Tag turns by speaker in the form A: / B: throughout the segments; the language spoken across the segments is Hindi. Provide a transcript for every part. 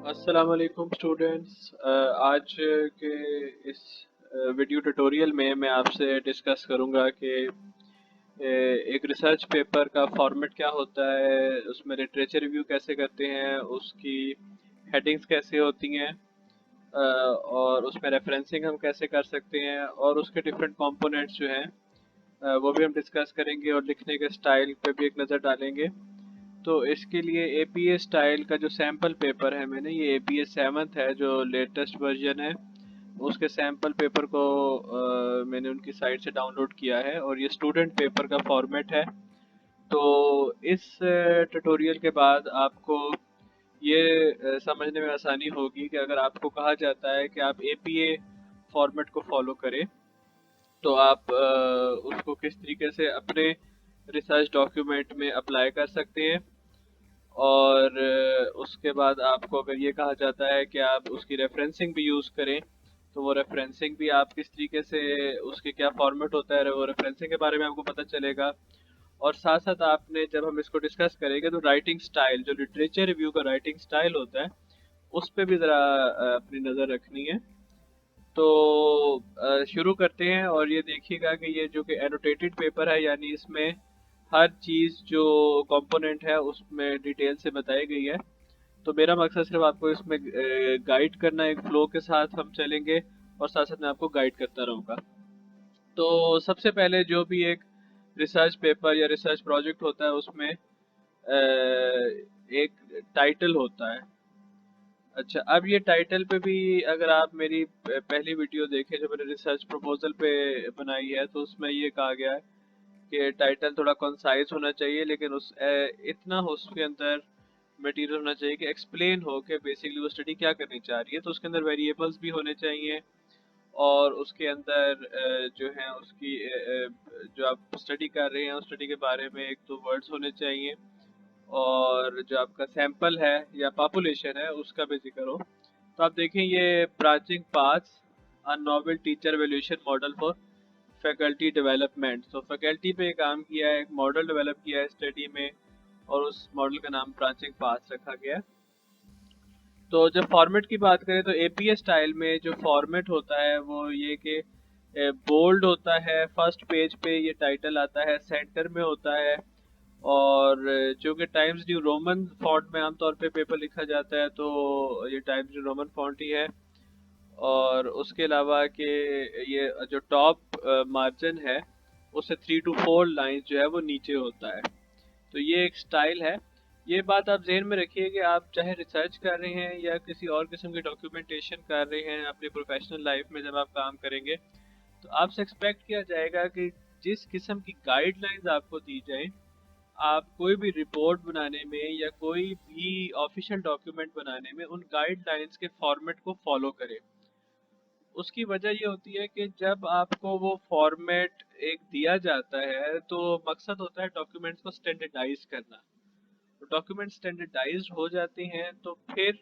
A: अस्सलाम वालेकुम स्टूडेंट्स। आज के इस वीडियो ट्यूटोरियल में मैं आपसे डिस्कस करूंगा कि एक रिसर्च पेपर का फॉर्मेट क्या होता है, उसमें लिटरेचर रिव्यू कैसे करते हैं, उसकी हेडिंग्स कैसे होती हैं, और उसमें रेफरेंसिंग हम कैसे कर सकते हैं, और उसके डिफरेंट कंपोनेंट्स जो हैं वो भी हम डिस्कस करेंगे, और लिखने के स्टाइल पे भी एक नज़र डालेंगे। तो इसके लिए एपीए स्टाइल का जो सैम्पल पेपर है, मैंने ये एपीए 7th है जो लेटेस्ट वर्जन है, उसके सैम्पल पेपर को मैंने उनकी साइट से डाउनलोड किया है और ये स्टूडेंट पेपर का फॉर्मेट है। तो इस ट्यूटोरियल के बाद आपको ये समझने में आसानी होगी कि अगर आपको कहा जाता है कि आप एपीए फॉर्मेट को फॉलो करें तो आप उसको किस तरीके से अपने रिसर्च डॉक्यूमेंट में अप्लाई कर सकते हैं। और उसके बाद आपको अगर ये कहा जाता है कि आप उसकी रेफरेंसिंग भी यूज़ करें तो वो रेफरेंसिंग भी आप किस तरीके से, उसके क्या फॉर्मेट होता है, वो रेफरेंसिंग के बारे में आपको पता चलेगा। और साथ साथ आपने, जब हम इसको डिस्कस करेंगे तो राइटिंग स्टाइल, जो लिटरेचर रिव्यू का राइटिंग स्टाइल होता है, उस पे भी ज़रा अपनी नज़र रखनी है। तो शुरू करते हैं। और ये देखिएगा कि ये जो कि एनोटेटेड पेपर है, यानी इसमें हर चीज़ जो कंपोनेंट है उसमें डिटेल से बताई गई है। तो मेरा मकसद सिर्फ आपको इसमें गाइड करना, एक फ्लो के साथ हम चलेंगे और साथ साथ मैं आपको गाइड करता रहूँगा। तो सबसे पहले जो भी एक रिसर्च पेपर या रिसर्च प्रोजेक्ट होता है उसमें एक टाइटल होता है। अच्छा, अब ये टाइटल पे भी अगर आप मेरी पहली वीडियो देखें जो मैंने रिसर्च प्रपोजल पे बनाई है, तो उसमें ये कहा गया है कि टाइटल थोड़ा कंसाइज होना चाहिए, लेकिन इतना हो उसके अंदर मटेरियल होना चाहिए कि एक्सप्लेन हो कि बेसिकली वो स्टडी क्या करनी चाह रही है। तो उसके अंदर वेरिएबल्स भी होने चाहिए, और उसके अंदर जो है उसकी जो आप स्टडी कर रहे हैं उस स्टडी के बारे में एक दो वर्ड्स होने चाहिए, और जो आपका सैंपल है या पॉपुलेशन है उसका भी जिक्र हो। तो आप देखें, ये branching paths, a novel teacher evolution model for faculty development. तो फैकल्टी पे काम किया है, एक मॉडल डेवलप किया है स्टडी में, और उस मॉडल का नाम ब्रांचिंग पाथ्स रखा गया है। तो जब फॉर्मेट की बात करें तो एपीए स्टाइल में जो फॉर्मेट होता है वो ये कि बोल्ड होता है, फर्स्ट पेज पे ये टाइटल आता है, सेंटर में होता है, और जो कि टाइम्स न्यू रोमन फॉन्ट में आमतौर पे पेपर लिखा जाता है, तो ये टाइम्स न्यू रोमन फॉन्ट ही है। और उसके अलावा कि ये जो टॉप मार्जिन है उससे 3 to 4 लाइन जो है वो नीचे होता है। तो ये एक स्टाइल है। ये बात आप जहन में रखिए कि आप चाहे रिसर्च कर रहे हैं या किसी और किस्म की डॉक्यूमेंटेशन कर रहे हैं अपनी प्रोफेशनल लाइफ में, जब आप काम करेंगे तो आपसे एक्सपेक्ट किया जाएगा कि जिस किस्म की गाइडलाइंस आपको दी जाए, आप कोई भी रिपोर्ट बनाने में या कोई भी ऑफिशियल डॉक्यूमेंट बनाने में उन गाइडलाइंस के फॉर्मेट को फॉलो करें। उसकी वजह ये होती है कि जब आपको वो फॉर्मेट एक दिया जाता है तो मकसद होता है डॉक्यूमेंट्स को स्टैंडर्डाइज करना। डॉक्यूमेंट स्टैंडर्डाइज्ड हो जाते हैं तो फिर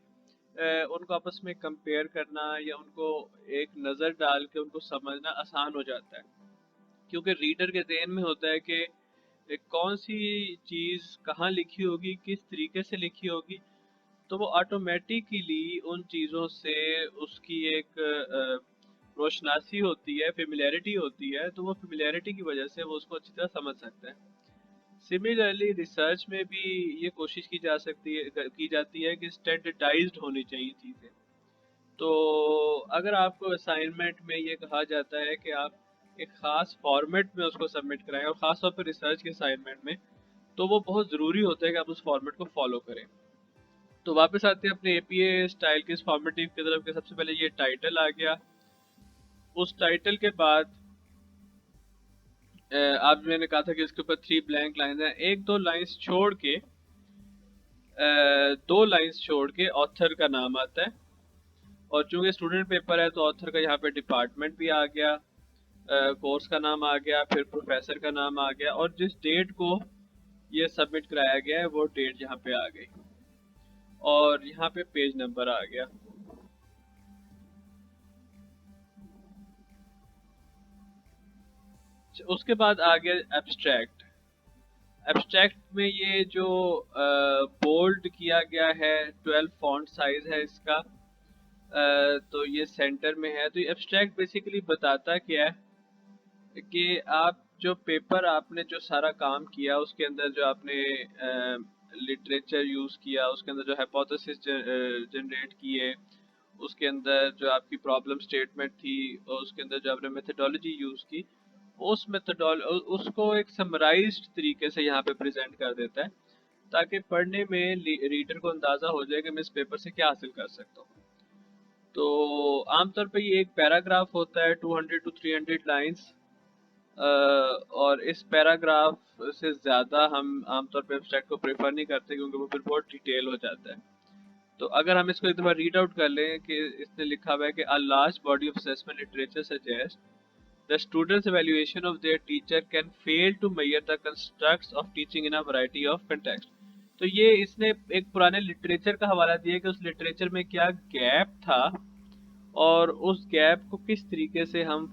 A: उनको आपस में कंपेयर करना या उनको एक नज़र डाल के उनको समझना आसान हो जाता है, क्योंकि रीडर के ज़हन में होता है कि कौन सी चीज़ कहाँ लिखी होगी, किस तरीके से लिखी होगी। तो वो ऑटोमेटिकली उन चीज़ों से उसकी एक रोशनासी होती है, फेमिलियरिटी होती है, तो वो फेमिलियरिटी की वजह से वो उसको अच्छी तरह समझ सकता है। सिमिलरली रिसर्च में भी ये कोशिश की जाती है कि स्टैंडर्डाइज्ड होनी चाहिए चीज़ें। तो अगर आपको असाइनमेंट में ये कहा जाता है कि आप एक ख़ास फॉर्मेट में उसको सबमिट कराएं, और ख़ास तौर पर रिसर्च के असाइनमेंट में, तो वो बहुत ज़रूरी होता है कि आप उस फॉर्मेट को फॉलो करें। तो वापस आते हैं अपने एपीए स्टाइल के इस फॉर्मेटिव की तरफ, के सबसे पहले ये टाइटल आ गया। उस टाइटल के बाद आप, मैंने कहा था कि इसके ऊपर 3 ब्लैंक लाइन हैं, एक दो लाइंस छोड़ के 2 लाइंस छोड़ के ऑथर का नाम आता है। और चूंकि स्टूडेंट पेपर है तो ऑथर का यहाँ पे डिपार्टमेंट भी आ गया, कोर्स का नाम आ गया, फिर प्रोफेसर का नाम आ गया, और जिस डेट को ये सबमिट कराया गया है वो डेट यहाँ पे आ गई, और यहाँ पे पेज नंबर आ गया। उसके बाद आ गया एब्स्ट्रैक्ट। एब्स्ट्रैक्ट में ये जो बोल्ड किया गया है 12 फॉन्ट साइज है इसका, तो ये सेंटर में है। तो ये एब्स्ट्रैक्ट बेसिकली बताता क्या है कि आप जो पेपर आपने जो सारा काम किया उसके अंदर जो आपने लिटरेचर यूज़ किया, उसके अंदर जो हाइपोथेसिस जनरेट किए, उसके अंदर जो आपकी प्रॉब्लम स्टेटमेंट थी और उसके अंदर जो आपने मेथडोलॉजी यूज़ की, उस मेथडोल उसको एक समराइज्ड तरीके से यहाँ पे प्रेजेंट कर देता है, ताकि पढ़ने में रीडर को अंदाज़ा हो जाए कि मैं इस पेपर से क्या हासिल कर सकता हूँ। तो आमतौर पे ये एक पैराग्राफ होता है 200 टू 300 लाइंस, और इस पैराग्राफ से ज़्यादा हम आमतौर पे एब्स्ट्रैक्ट को प्रेफर नहीं करते, क्योंकि वो फिर बहुत डिटेल हो जाता है। तो अगर हम इसको एक दफ़ा रीड आउट कर लें कि इसने लिखा हुआ है कि a large body of assessment literature suggest the students evaluation of their teacher can fail to measure the constructs of teaching in a variety of context। तो ये इसने एक पुराने लिटरेचर का हवाला दिया कि उस लिटरेचर में क्या गैप था और उस गैप को किस तरीके से हम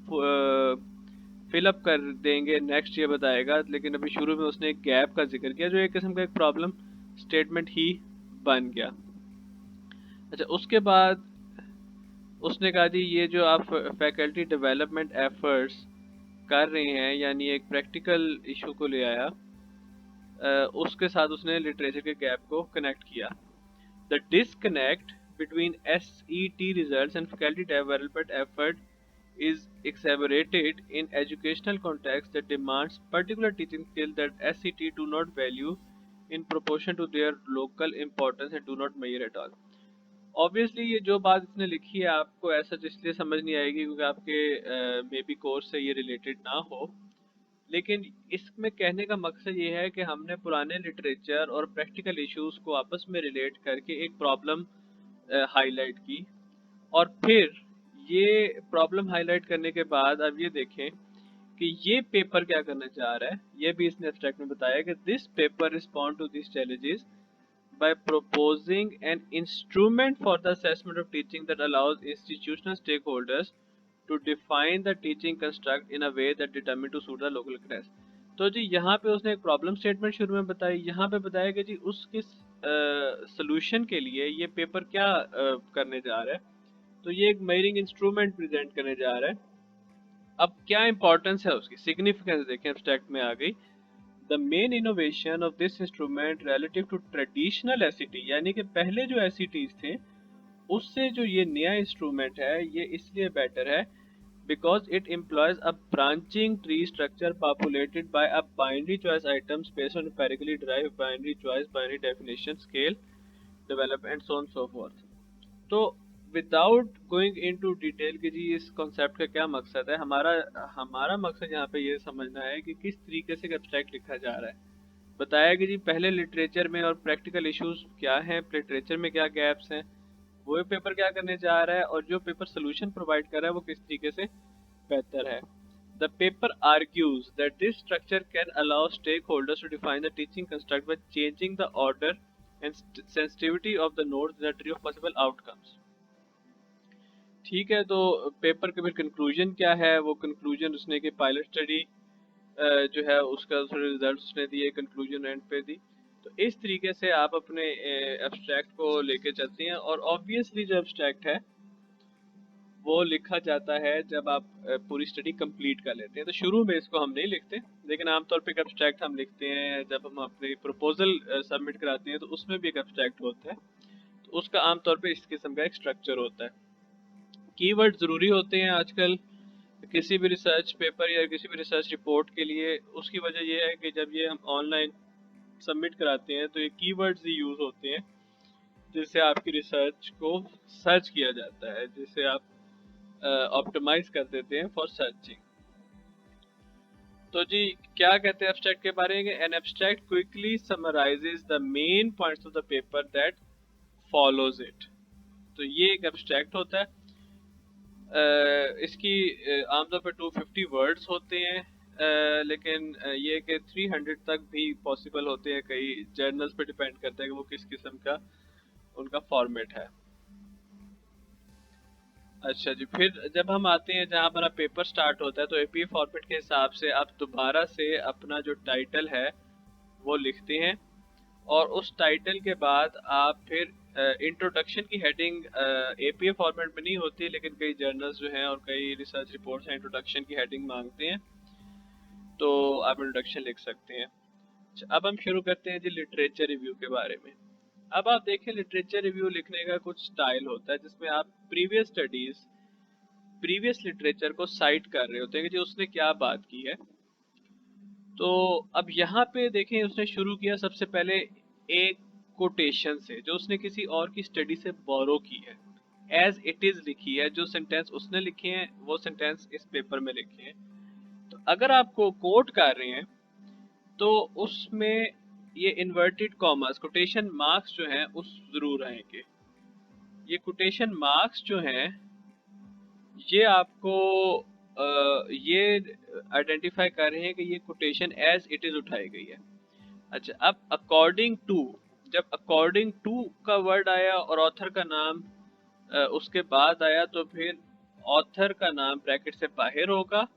A: फिलअप कर देंगे, नेक्स्ट ये बताएगा। लेकिन अभी शुरू में उसने एक गैप का जिक्र किया जो एक किस्म का एक प्रॉब्लम स्टेटमेंट ही बन गया। अच्छा, उसके बाद उसने कहा जी ये जो आप फैकल्टी डेवलपमेंट एफर्ट्स कर रहे हैं, यानी एक प्रैक्टिकल इशू को ले आया, उसके साथ उसने लिटरेचर के गैप को कनेक्ट किया। The disconnect between SET results and faculty development effort is exacerbated in educational context that demands particular teaching skills that SET do not value in proportion to their local importance and do not measure at all। Obviously ये जो बात इसने लिखी है आपको ऐसा इसलिए समझ नहीं आएगी क्योंकि आपके मे बी कोर्स से ये रिलेटेड ना हो, लेकिन इसमें कहने का मकसद ये है कि हमने पुराने लिटरेचर और प्रैक्टिकल इश्यूज को आपस में रिलेट करके एक प्रॉब्लम हाईलाइट की, और फिर ये प्रॉब्लम हाईलाइट करने के बाद अब ये देखें कि ये पेपर क्या करना चाह रहा है। ये भी इसने एब्स्ट्रैक्ट में बताया कि this paper respond to this challenges by proposing an instrument for the assessment of teaching that allows institutional stakeholders to define the teaching construct in a way that determined to suit the local context। तो जी यहाँ पे उसने एक प्रॉब्लम स्टेटमेंट शुरू में बताई, यहाँ पे बताया कि जी उसके सोल्यूशन के लिए ये पेपर क्या करने जा रहा है। तो ये एक मेजरिंग इंस्ट्रूमेंट प्रेजेंट करने जा रहा है। अब क्या इंपॉर्टेंस है उसकी, सिग्निफिकेंस देखें, एब्स्ट्रैक्ट में आ गई। The main innovation of this instrument relative to traditional SET, यानी कि पहले जो SETs थे उससे जो ये नया इंस्ट्रूमेंट है ये इसलिए बेटर है because it employs a branching tree structure populated by a binary choice items based on empirically derived binary choice, binary definition, scale, develop and so on so forth। तो विदाउट गोइंग इनटू डिटेल कि जी इस कॉन्सेप्ट का क्या मकसद है, हमारा हमारा मकसद यहाँ पे ये समझना है कि किस तरीके से एब्स्ट्रैक्ट लिखा जा रहा है। बताया कि जी पहले लिटरेचर में और प्रैक्टिकल इश्यूज क्या हैं, लिटरेचर में क्या गैप्स हैं, वो पेपर क्या करने जा रहा है, और जो पेपर सोल्यूशन प्रोवाइड कर रहा है वो किस तरीके से बेहतर है। The paper argues that this structure can allow stakeholders to define the teaching construct by changing the order and sensitivity of the notes that tree of possible outcomes. ठीक है, तो पेपर के फिर कंक्लूजन क्या है, वो कंक्लूजन उसने कि पायलट स्टडी जो है उसका थोड़े रिजल्ट उसने दिए, कंक्लूजन एंड पे दी। तो इस तरीके से आप अपने एब्स्ट्रैक्ट को लेके चलते हैं, और ऑब्वियसली जो एब्स्ट्रैक्ट है वो लिखा जाता है जब आप पूरी स्टडी कंप्लीट कर लेते हैं। तो शुरू में इसको हम नहीं लिखते, लेकिन आमतौर पे एक एब्स्ट्रैक्ट हम लिखते हैं जब हम अपनी प्रपोजल सबमिट कराते हैं, तो उसमें भी एक एब्स्ट्रैक्ट होता है। तो उसका आमतौर पे इस किस्म का एक स्ट्रक्चर होता है। कीवर्ड ज़रूरी होते हैं आजकल किसी भी रिसर्च पेपर या किसी भी रिसर्च रिपोर्ट के लिए। उसकी वजह यह है कि जब ये हम ऑनलाइन सबमिट कराते हैं तो ये कीवर्ड्स ही यूज़ होते हैं जिससे आपकी रिसर्च को सर्च किया जाता है, जिससे आप ऑप्टिमाइज कर देते हैं फॉर सर्चिंग। तो जी क्या कहते हैं एब्स्ट्रैक्ट के बारे में, an abstract quickly summarises the main points of the paper that follows it. तो ये एक एब्स्ट्रैक्ट होता है। इसकी आमतौर पर 250 वर्ड्स होते हैं, लेकिन ये कि 300 तक भी पॉसिबल होते हैं। कई जर्नल्स पे डिपेंड करता है कि वो किस किस्म का उनका फॉर्मेट है। अच्छा जी, फिर जब हम आते हैं जहाँ हमारा पेपर स्टार्ट होता है तो एपीए फॉर्मेट के हिसाब से आप दोबारा से अपना जो टाइटल है वो लिखते हैं, और उस टाइटल के बाद आप फिर इंट्रोडक्शन की हेडिंग एपीए फॉर्मेट में नहीं होती, लेकिन कई जर्नल्स जो हैं और कई रिसर्च रिपोर्ट्स हैं इंट्रोडक्शन की हेडिंग मांगते हैं, तो आप इंट्रोडक्शन लिख सकते हैं। अच्छा, अब हम शुरू करते हैं जी लिटरेचर रिव्यू के बारे में। अब आप देखें, लिटरेचर रिव्यू लिखने का कुछ स्टाइल होता है जिसमें आप प्रीवियस स्टडीज, प्रीवियस लिटरेचर को साइट कर रहे होते हैं कि जी उसने क्या बात की है। तो अब यहाँ पे देखें, उसने शुरू किया सबसे पहले एक कोटेशन से जो उसने किसी और की स्टडी से बोरो की है, एज इट इज लिखी है। जो सेंटेंस उसने लिखे हैं वो सेंटेंस इस पेपर में लिखे हैं। तो अगर आपको कोट कर रहे हैं तो उसमें ये इन्वर्टेड कॉमर्स कोटेशन मार्क्स जो हैं उस जरूर आएंगे। ये कोटेशन मार्क्स जो हैं ये आपको ये आइडेंटिफाई कर रहे हैं कि ये कोटेशन एज इट इज उठाई गई है। अच्छा, अब अकॉर्डिंग टू, जब अकॉर्डिंग टू का वर्ड आया और ऑथर का नाम उसके बाद आया, तो फिर ऑथर का नाम ब्रैकेट से बाहर होगा,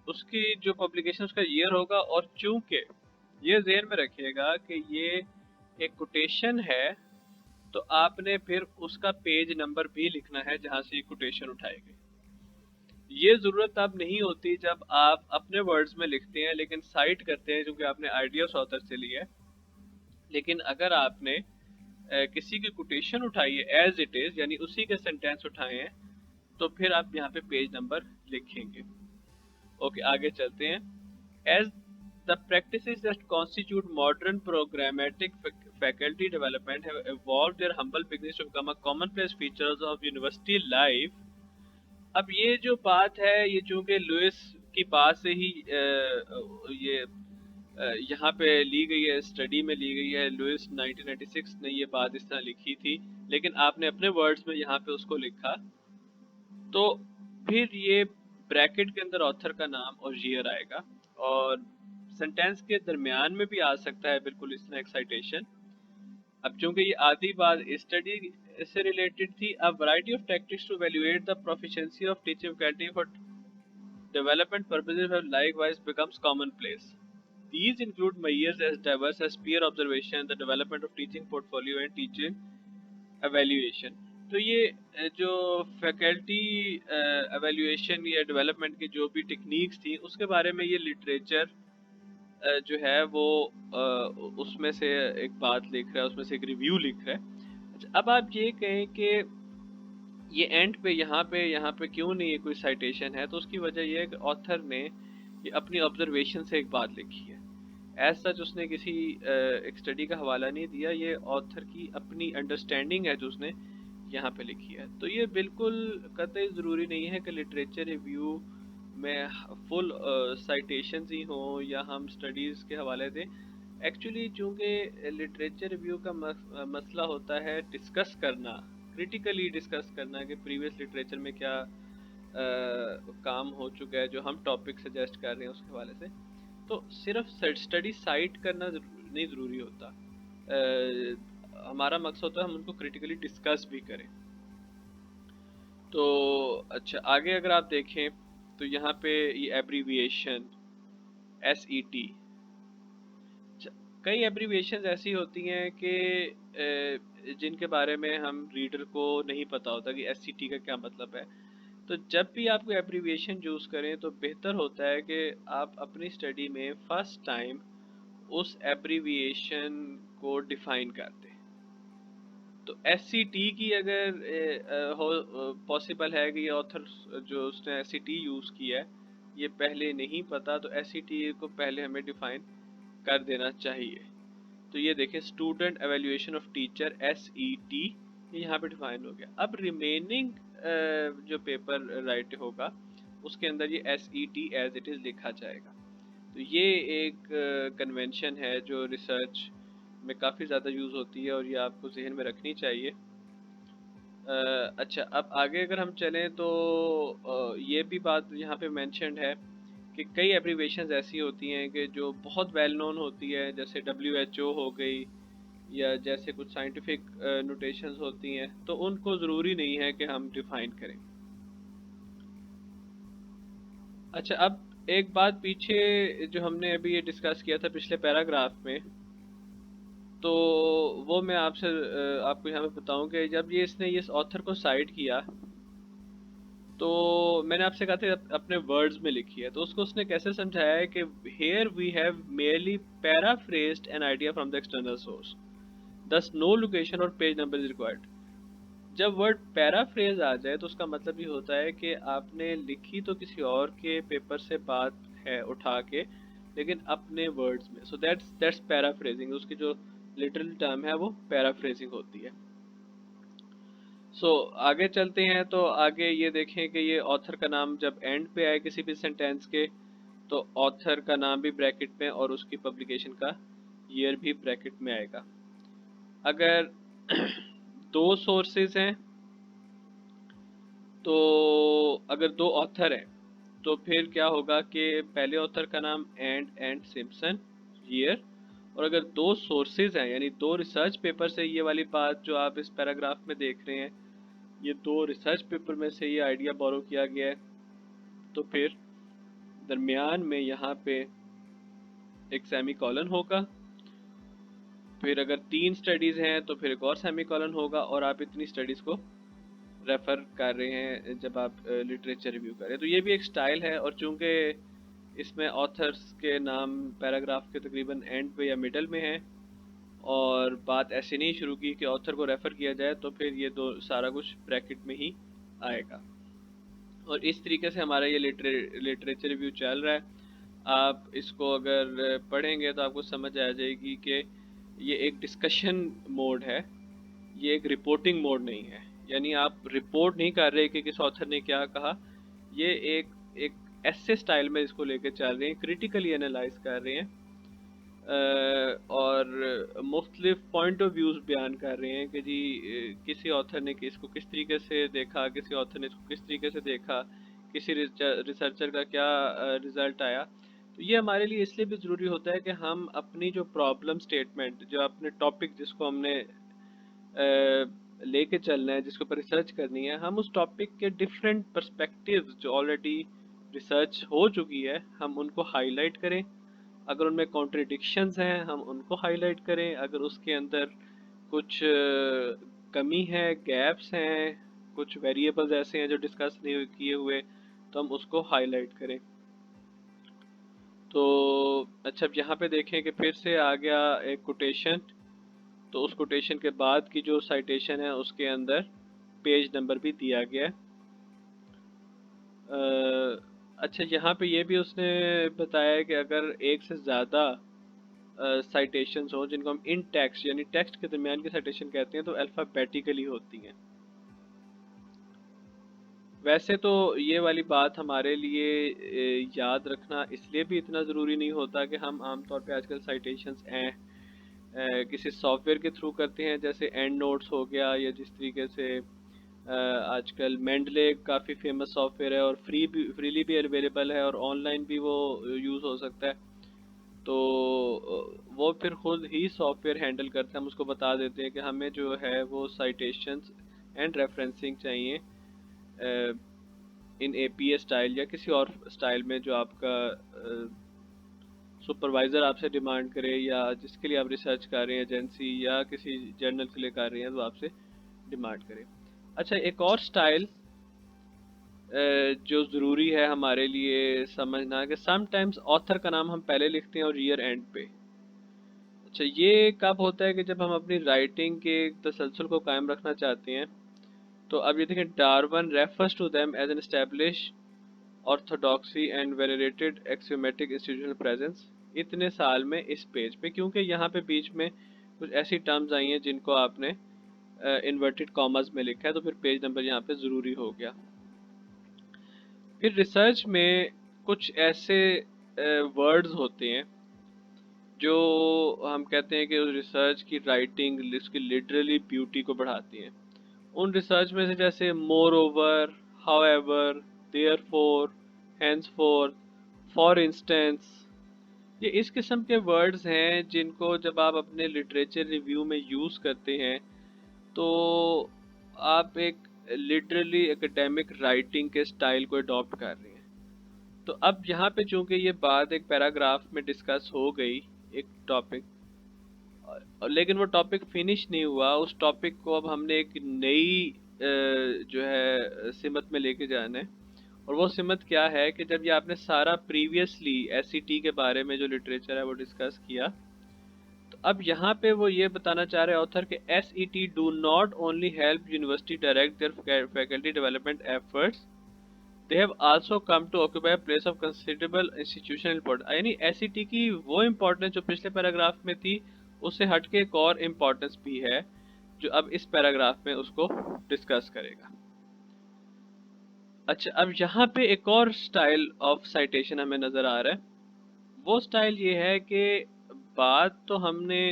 A: उसकी जो पब्लिकेशन उसका ईयर होगा, और चूंकि ये ध्यान में रखिएगा कि ये एक कोटेशन है, तो आपने फिर उसका पेज नंबर भी लिखना है जहां से ये कोटेशन उठाई गई। ये जरूरत अब नहीं होती जब आप अपने वर्ड्स में लिखते हैं लेकिन साइट करते हैं, क्योंकि आपने आइडिया उस ऑथर से लिया है। लेकिन अगर आपने किसी की कोटेशन उठाई है एज इट इज, यानी उसी के सेंटेंस उठाए हैं, तो फिर आप यहाँ पे पेज नंबर लिखेंगे। ओके, आगे चलते हैं। As the practices that constitute modern programmatic faculty development have evolved their humble beginnings to become a commonplace features of university life। अब ये जो बात है, ये चूंकि लुइस की बात से ही ये यहाँ पे ली गई है, स्टडी में ली गई है। लुइस 1996 ने ये बात इस तरह लिखी थी, लेकिन आपने अपने वर्ड्स में यहाँ पे उसको लिखा, तो फिर ये ब्रैकेट के अंदर ऑथर का नाम और ईयर आएगा, और सेंटेंस के दरमियान में भी आ सकता है बिल्कुल इस तरह एक साइटेशन। अब चूंकि ये आधी बात स्टडी से रिलेटेड थी, अब variety of tactics to evaluate the proficiency of teaching faculty for development purposes have likewise becomes commonplace. These include measures as diverse as peer observation, the development of teaching portfolio and teaching evaluation। तो ये जो फैकल्टी एवेल्यूएशन या डेवलपमेंट की जो भी टेक्निक्स थी उसके बारे में ये लिटरेचर जो है वो उसमें से एक बात लिख रहा है, उसमें से एक रिव्यू लिख रहा है। अच्छा, अब आप ये कहें कि ये एंड पे यहाँ पे क्यों नहीं है कोई साइटेशन है, तो उसकी वजह ये है कि ऑथर ने ये अपनी ऑब्जर्वेशन से एक बात लिखी है। एज सच उसने किसी एक स्टडी का हवाला नहीं दिया, ये ऑथर की अपनी अंडरस्टैंडिंग है जो उसने यहाँ पे लिखी है। तो ये बिल्कुल कतई ज़रूरी नहीं है कि लिटरेचर रिव्यू में फुल साइटेशंस ही हों या हम स्टडीज़ के हवाले दें। एक्चुअली चूँकि लिटरेचर रिव्यू का मसला होता है डिस्कस करना, क्रिटिकली डिस्कस करना कि प्रीवियस लिटरेचर में क्या काम हो चुका है जो हम टॉपिक सजेस्ट कर रहे हैं उसके हवाले से। तो सिर्फ स्टडी साइट करना नहीं ज़रूरी होता, हमारा मकसद होता है हम उनको क्रिटिकली डिस्कस भी करें। तो अच्छा, आगे अगर आप देखें तो यहाँ पे ये एब्रीविएशन SET, कई एब्रीविएशन ऐसी होती हैं कि जिनके बारे में हम रीडर को नहीं पता होता कि SET का क्या मतलब है। तो जब भी आप कोई एब्रीविएशन यूज़ करें तो बेहतर होता है कि आप अपनी स्टडी में फर्स्ट टाइम उस एब्रीविएशन को डिफाइन कर दें। तो SCT की अगर हो पॉसिबल है कि ऑथर जो उसने SCT यूज़ किया है ये पहले नहीं पता, तो SCT को पहले हमें डिफाइन कर देना चाहिए। तो ये देखें, student evaluation of teacher SET, ये यहाँ पे डिफाइन हो गया। अब रिमेनिंग जो पेपर राइट होगा उसके अंदर ये SET एज इट इज़ लिखा जाएगा। तो ये एक कन्वेंशन है जो रिसर्च में काफ़ी ज़्यादा यूज़ होती है और ये आपको जहन में रखनी चाहिए। अच्छा, अब आगे अगर हम चलें तो ये भी बात यहाँ पे मेंशन्ड है कि कई एब्रीवेशंस ऐसी होती हैं कि जो बहुत वेल नोन होती है, जैसे WHO हो गई या जैसे कुछ साइंटिफिक नोटेशंस होती हैं, तो उनको ज़रूरी नहीं है कि हम डिफाइन करें। अच्छा, अब एक बात पीछे जो हमने अभी ये डिस्कस किया था पिछले पैराग्राफ में, तो वो मैं आपको यहाँ पे बताऊं कि जब ये इसने इस ऑथर को साइट किया, तो मैंने आपसे कहा था अपने वर्ड्स में लिखी है, तो उसको उसने कैसे समझाया है कि here we have merely paraphrased an idea from the external source, thus no location और पेज नंबर is required। जब वर्ड पैराफ्रेज आ जाए तो उसका मतलब ये होता है कि आपने लिखी तो किसी और के पेपर से बात है उठा के, लेकिन अपने वर्ड्स में, सो दैट्स पैराफ्रेजिंग। उसकी जो लिटरल टर्म है वो पैराफ्रेजिंग होती है। आगे चलते हैं, तो आगे ये देखें कि ये ऑथर का नाम जब एंड पे आए किसी भी सेंटेंस के, तो ऑथर का नाम भी ब्रैकेट में और उसकी पब्लिकेशन का ईयर भी ब्रैकेट में आएगा। अगर दो सोर्सेज हैं, तो अगर दो ऑथर हैं तो फिर क्या होगा कि पहले ऑथर का नाम एंड सिम्पसन ईयर, और अगर दो सोर्सेज हैं यानी दो रिसर्च पेपर से, ये वाली बात जो आप इस पैराग्राफ में देख रहे हैं, ये दो रिसर्च पेपर में से ये आइडिया बोरो किया गया है, तो फिर दरमियान में यहाँ पे एक सेमी कॉलन होगा। फिर अगर तीन स्टडीज हैं तो फिर एक और सेमी कॉलन होगा, और आप इतनी स्टडीज को रेफर कर रहे हैं जब आप लिटरेचर रिव्यू कर रहे हैं। तो ये भी एक स्टाइल है, और चूंकि इसमें ऑथर्स के नाम पैराग्राफ के तकरीबन एंड पे या मिडल में है, और बात ऐसे नहीं शुरू की कि ऑथर को रेफर किया जाए, तो फिर ये दो सारा कुछ ब्रैकेट में ही आएगा। और इस तरीके से हमारा ये लिटरेचर रिव्यू चल रहा है। आप इसको अगर पढ़ेंगे तो आपको समझ आ जाएगी कि ये एक डिस्कशन मोड है, ये एक रिपोर्टिंग मोड नहीं है। यानी आप रिपोर्ट नहीं कर रहे कि किस ऑथर ने क्या कहा, ये एक एक ऐसे स्टाइल में इसको लेके चल रहे हैं, क्रिटिकली एनालाइज कर रहे हैं, और मुख्तलिफ पॉइंट ऑफ व्यूज बयान कर रहे हैं कि जी किसी ऑथर ने इसको किस तरीके से देखा, किसी ऑथर ने इसको किस तरीके से देखा, किसी रिसर्चर का क्या रिजल्ट आया। तो ये हमारे लिए इसलिए भी ज़रूरी होता है कि हम अपनी जो प्रॉब्लम स्टेटमेंट, जो अपने टॉपिक जिसको हमने लेके चलना है, जिसके ऊपर रिसर्च करनी है, हम उस टॉपिक के डिफरेंट पर्सपेक्टिव्स जो ऑलरेडी रिसर्च हो चुकी है हम उनको हाईलाइट करें। अगर उनमें कॉन्ट्रडिक्शंस हैं हम उनको हाईलाइट करें, अगर उसके अंदर कुछ कमी है, गैप्स हैं, कुछ वेरिएबल्स ऐसे हैं जो डिस्कस नहीं किए हुए, तो हम उसको हाईलाइट करें। तो अच्छा, अब यहाँ पे देखें कि फिर से आ गया एक कोटेशन, तो उस कोटेशन के बाद की जो साइटेशन है उसके अंदर पेज नंबर भी दिया गया है। अच्छा, यहाँ पे ये भी उसने बताया कि अगर एक से ज़्यादा साइटेशंस हो जिनको हम इन टेक्स्ट यानी टेक्स्ट के दरमियान की साइटेशन कहते हैं, तो अल्फ़ाबेटिकली होती हैं। वैसे तो ये वाली बात हमारे लिए याद रखना इसलिए भी इतना ज़रूरी नहीं होता कि हम आमतौर पे आजकल साइटेशंस किसी सॉफ्टवेयर के थ्रू करते हैं, जैसे एंड नोट्स हो गया, या जिस तरीके से आजकल मेंडले काफ़ी फेमस सॉफ्टवेयर है और फ्रीली भी अवेलेबल है, और ऑनलाइन भी वो यूज़ हो सकता है। तो वो फिर खुद ही सॉफ्टवेयर हैंडल करते हैं, हम उसको बता देते हैं कि हमें जो है वो साइटेशंस एंड रेफरेंसिंग चाहिए इन एपीए स्टाइल या किसी और स्टाइल में जो आपका सुपरवाइज़र आपसे डिमांड करे, या जिसके लिए आप रिसर्च कर रहे हैं, एजेंसी या किसी जर्नल के लिए कर रहे हैं, तो आपसे डिमांड करे। अच्छा, एक और स्टाइल जो ज़रूरी है हमारे लिए समझना, कि समटाइम्स ऑथर का नाम हम पहले लिखते हैं और ईयर एंड पे। अच्छा, ये कब होता है कि जब हम अपनी राइटिंग के तसलसल को कायम रखना चाहते हैं। तो अब ये देखें, Darwin refers to them as an establish orthodoxy and venerated axiomatic institutional presence इतने साल में इस पेज पे, क्योंकि यहाँ पे बीच में कुछ ऐसी टर्म्स आई हैं जिनको आपने इन्वर्टेड कॉमर्स में लिखा है, तो फिर पेज नंबर यहाँ पे ज़रूरी हो गया। फिर रिसर्च में कुछ ऐसे वर्ड्स होते हैं जो हम कहते हैं कि उस रिसर्च की राइटिंग, उसकी लिटरली ब्यूटी को बढ़ाती हैं। उन रिसर्च में से जैसे moreover, however, therefore, henceforth, for instance, ये इस किस्म के वर्ड्स हैं जिनको जब आप अपने लिटरेचर रिव्यू में यूज़ करते हैं, तो आप एक लिटरली एकेडमिक राइटिंग के स्टाइल को अडॉप्ट कर रहे हैं। तो अब यहाँ पे चूंकि ये बात एक पैराग्राफ में डिस्कस हो गई, एक टॉपिक, और लेकिन वो टॉपिक फिनिश नहीं हुआ, उस टॉपिक को अब हमने एक नई जो है सिमत में लेके जाना है। और वो सिमत क्या है कि जब ये आपने सारा प्रीवियसली एसईटी के बारे में जो लिटरेचर है वो डिस्कस किया, तो अब यहाँ पे वो ये बताना चाह रहे हैं ऑथर के SET do not only help university direct their faculty development efforts, they have also come to occupy a place of considerable institutional importance। यानी एसईटी की वो इम्पोर्टेंस जो पिछले पैराग्राफ में थी, उससे हटके एक और इम्पोर्टेंस भी है जो अब इस पैराग्राफ में उसको डिस्कस करेगा। अच्छा, अब यहाँ पे एक और स्टाइल ऑफ साइटेशन हमें नजर आ रहा है। वो स्टाइल ये है कि बात तो हमने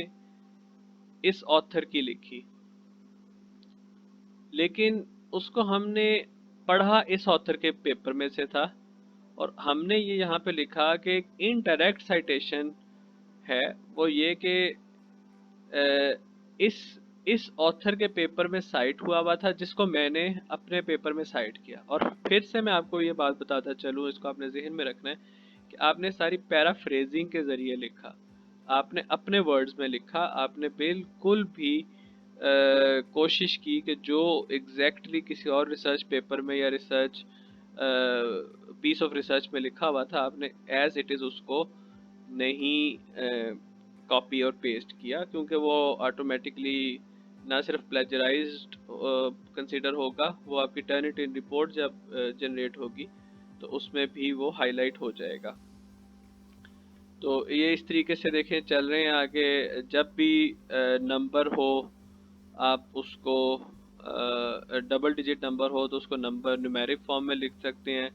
A: इस ऑथर की लिखी, लेकिन उसको हमने पढ़ा इस ऑथर के पेपर में से था, और हमने ये यहाँ पे लिखा कि एक इनडायरेक्ट साइटेशन है। वो ये कि अ, इस इस ऑथर के पेपर में साइट हुआ था जिसको मैंने अपने पेपर में साइट किया। और फिर से मैं आपको ये बात बताता चलूँ, इसको आपने जहन में रखना है कि आपने सारी पैराफ्रेजिंग के जरिए लिखा, आपने अपने वर्ड्स में लिखा, आपने बिल्कुल भी कोशिश की कि जो एग्जैक्टली किसी और रिसर्च पेपर में या रिसर्च पीस ऑफ रिसर्च में लिखा हुआ था, आपने एज इट इज़ उसको नहीं कॉपी और पेस्ट किया, क्योंकि वो ऑटोमेटिकली ना सिर्फ प्लेजराइज्ड कंसीडर होगा, वो आपकी टर्निटिव रिपोर्ट जब जनरेट होगी तो उसमें भी वो हाईलाइट हो जाएगा। तो ये इस तरीके से देखें चल रहे हैं आगे। जब भी नंबर हो, आप उसको डबल डिजिट नंबर हो तो उसको नंबर न्यूमेरिक फॉर्म में लिख सकते हैं,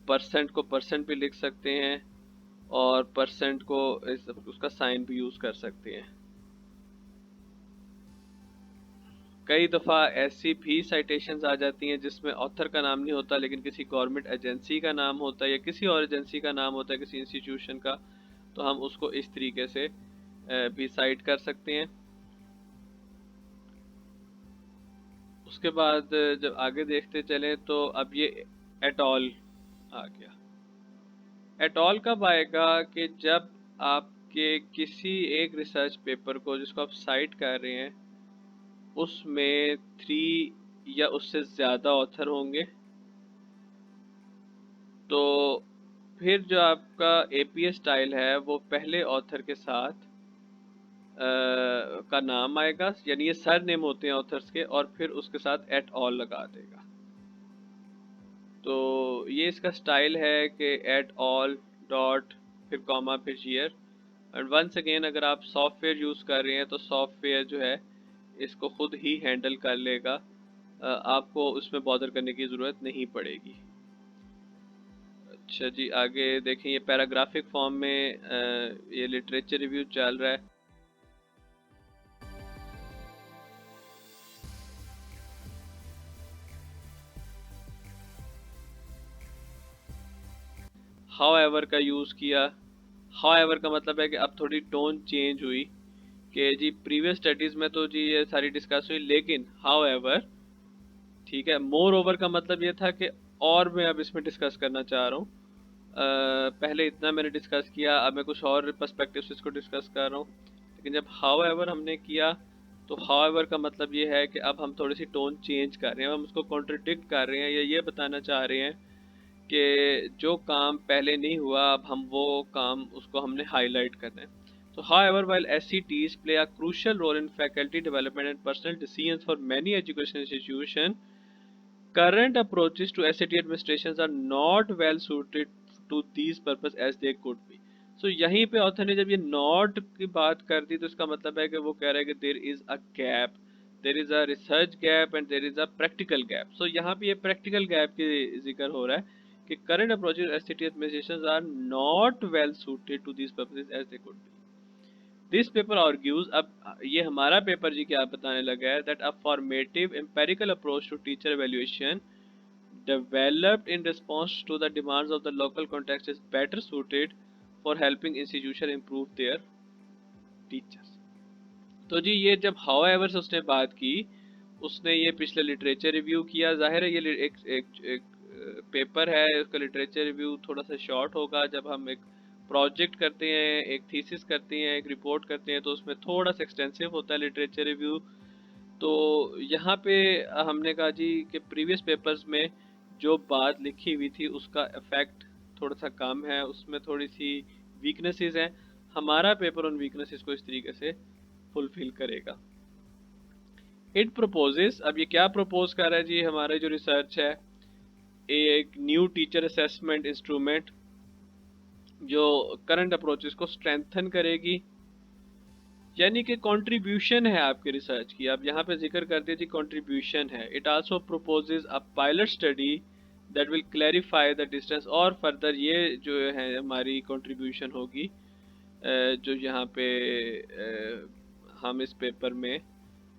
A: परसेंट को परसेंट भी लिख सकते हैं, और परसेंट को उसका साइन भी यूज कर सकते हैं। कई दफ़ा ऐसी भी साइटेशंस आ जाती हैं जिसमें ऑथर का नाम नहीं होता, लेकिन किसी गवर्नमेंट एजेंसी का नाम होता है या किसी और एजेंसी का नाम होता है, किसी इंस्टीट्यूशन का, तो हम उसको इस तरीके से भी साइट कर सकते हैं। उसके बाद जब आगे देखते चलें तो अब ये एट ऑल आ गया। एट ऑल कब आएगा कि जब आपके किसी एक रिसर्च पेपर को जिसको आप साइट कर रहे हैं उसमें 3 या उससे ज़्यादा ऑथर होंगे, तो फिर जो आपका एपीए स्टाइल है वो पहले ऑथर के साथ का नाम आएगा, यानी ये सर नेम होते हैं ऑथर्स के, और फिर उसके साथ एट ऑल लगा देगा। तो ये इसका स्टाइल है कि एट ऑल डॉट फिर कॉमा फिर ईयर। एंड वंस अगेन अगर आप सॉफ्टवेयर यूज़ कर रहे हैं तो सॉफ्टवेयर जो है इसको खुद ही हैंडल कर लेगा, आपको उसमें बॉदर करने की ज़रूरत नहीं पड़ेगी। अच्छा जी, आगे देखें, ये पैराग्राफिक फॉर्म में ये लिटरेचर रिव्यू चल रहा है। हाउएवर का यूज़ किया। हाउएवर का मतलब है कि अब थोड़ी टोन चेंज हुई कि जी प्रीवियस स्टडीज़ में तो जी ये सारी डिस्कस हुई, लेकिन हाउएवर, ठीक है, मोर ओवर का मतलब ये था कि और मैं अब इसमें डिस्कस करना चाह रहा हूँ। पहले इतना मैंने डिस्कस किया, अब मैं कुछ और पर्सपेक्टिव से इसको डिस्कस कर रहा हूँ। लेकिन जब हाउएवर हमने किया तो हाउएवर का मतलब ये है कि अब हम थोड़ी सी टोन चेंज कर रहे हैं, हम उसको कॉन्ट्रडिक्ट कर रहे हैं या ये बताना चाह रहे हैं कि जो काम पहले नहीं हुआ अब हम वो काम उसको हमने हाईलाइट करना है। So however, while SCTs play a crucial role in faculty development and personal decisions for many education institutions, current approaches to SAT administrations are not well suited to these purpose as they could be। So यहीं पे ऑथर ने जब ये नॉट की बात कर दी तो इसका मतलब है कि वो कह रहा है कि there is a gap, there is a research gap and there is a practical gap. So यहाँ पे ये प्रैक्टिकल गैप की जिक्र हो रहा है कि current approaches SAT administrations are not well suited to these purposes as they could be। This paper argues, अब ये हमारा पेपर जी क्या बताने लगा है, that a formative empirical approach to teacher evaluation developed in response to the demands of the local context is better suited for helping institution improve their teachers। तो जी ये जब हाउएवर से उसने बात की, उसने ये पिछले लिटरेचर रिव्यू किया, जाहिर है ये एक पेपर है उसका लिटरेचर रिव्यू थोड़ा सा शॉर्ट होगा। जब हम एक प्रोजेक्ट करते हैं, एक थीसिस करते हैं, एक रिपोर्ट करते हैं, तो उसमें थोड़ा सा एक्सटेंसिव होता है लिटरेचर रिव्यू। तो यहाँ पे हमने कहा जी कि प्रीवियस पेपर्स में जो बात लिखी हुई थी उसका इफेक्ट थोड़ा सा कम है, उसमें थोड़ी सी वीकनेसेस हैं। हमारा पेपर उन वीकनेसेस को इस तरीके से फुलफिल करेगा। इट प्रपोजेस, अब ये क्या प्रपोज कर रहा है जी, हमारे जो रिसर्च है, एक न्यू टीचर असेसमेंट इंस्ट्रूमेंट जो करंट अप्रोचेस को स्ट्रेंथन करेगी, यानी कि कंट्रीब्यूशन है आपके रिसर्च की। अब यहाँ पे जिक्र करते जी कंट्रीब्यूशन है। It also purposes a pilot study that will clarify the distance, और फर्दर ये जो है हमारी कंट्रीब्यूशन होगी जो यहाँ पे हम इस पेपर में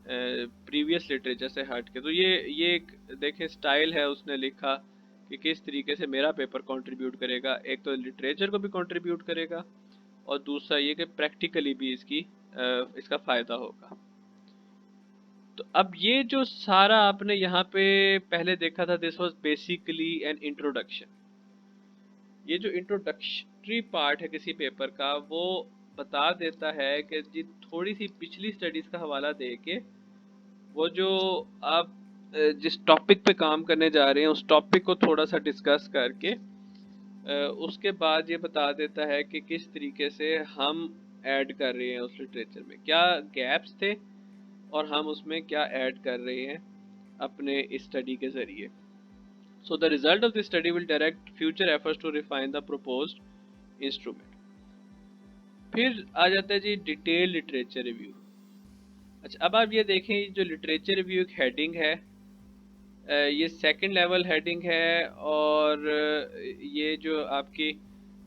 A: प्रीवियस लिटरेचर से हट के, तो ये एक देखें स्टाइल है उसने लिखा कि किस तरीके से मेरा पेपर कंट्रीब्यूट करेगा। एक तो लिटरेचर को भी कंट्रीब्यूट करेगा और दूसरा ये कि प्रैक्टिकली भी इसका फायदा होगा। तो अब ये जो सारा आपने यहाँ पे पहले देखा था, this was basically an introduction. ये जो इंट्रोडक्टरी पार्ट है किसी पेपर का, वो बता देता है कि जी थोड़ी सी पिछली स्टडीज का हवाला दे के वो जो आप जिस टॉपिक पे काम करने जा रहे हैं उस टॉपिक को थोड़ा सा डिस्कस करके उसके बाद ये बता देता है कि किस तरीके से हम ऐड कर रहे हैं उस लिटरेचर में, क्या गैप्स थे और हम उसमें क्या ऐड कर रहे हैं अपने इस स्टडी के जरिए। So the result of this study will direct future efforts to refine the proposed instrument. फिर आ जाता है जी डिटेल लिटरेचर रिव्यू। अच्छा, अब आप ये देखें जो लिटरेचर रिव्यू एक हेडिंग है, ये सेकंड लेवल हेडिंग है, और ये जो आपकी